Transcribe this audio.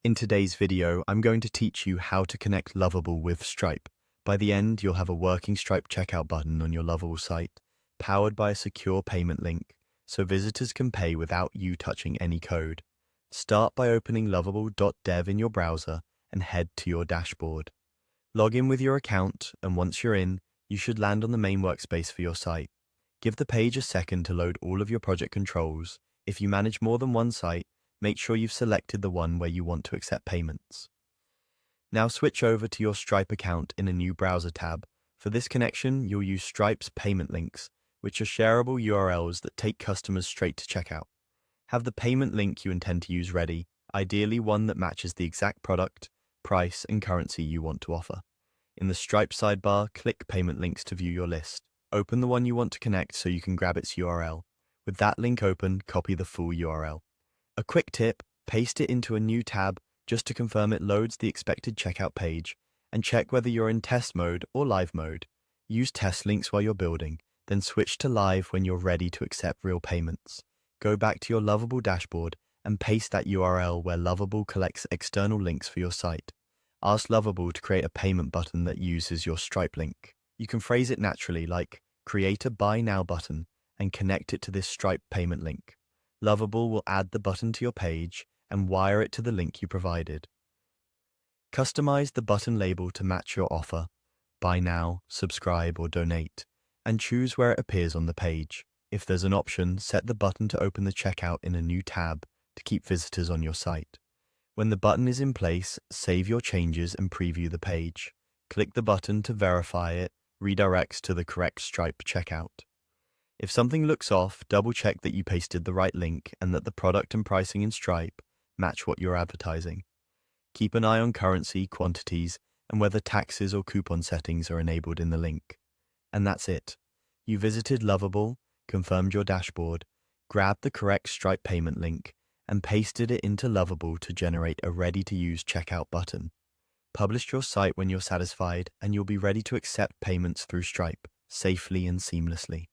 In today's video, I'm going to teach you how to connect Lovable with Stripe. By the end, you'll have a working Stripe checkout button on your Lovable site, powered by a secure payment link, so visitors can pay without you touching any code. Start by opening lovable.dev in your browser and head to your dashboard. Log in with your account, and once you're in, you should land on the main workspace for your site. Give the page a second to load all of your project controls. If you manage more than one site, make sure you've selected the one where you want to accept payments. Now switch over to your Stripe account in a new browser tab. For this connection, you'll use Stripe's payment links, which are shareable URLs that take customers straight to checkout. Have the payment link you intend to use ready, ideally one that matches the exact product, price, and currency you want to offer. In the Stripe sidebar, click Payment Links to view your list. Open the one you want to connect so you can grab its URL. With that link open, copy the full URL. A quick tip, paste it into a new tab just to confirm it loads the expected checkout page, and check whether you're in test mode or live mode. Use test links while you're building, then switch to live when you're ready to accept real payments. Go back to your Lovable dashboard and paste that URL where Lovable collects external links for your site. Ask Lovable to create a payment button that uses your Stripe link. You can phrase it naturally like, create a Buy Now button and connect it to this Stripe payment link. Lovable will add the button to your page and wire it to the link you provided. Customize the button label to match your offer, buy now, subscribe, or donate, and choose where it appears on the page. If there's an option, set the button to open the checkout in a new tab to keep visitors on your site. When the button is in place, save your changes and preview the page. Click the button to verify it redirects to the correct Stripe checkout. If something looks off, double-check that you pasted the right link and that the product and pricing in Stripe match what you're advertising. Keep an eye on currency, quantities, and whether taxes or coupon settings are enabled in the link. And that's it. You visited Lovable, confirmed your dashboard, grabbed the correct Stripe payment link, and pasted it into Lovable to generate a ready-to-use checkout button. Publish your site when you're satisfied, and you'll be ready to accept payments through Stripe, safely and seamlessly.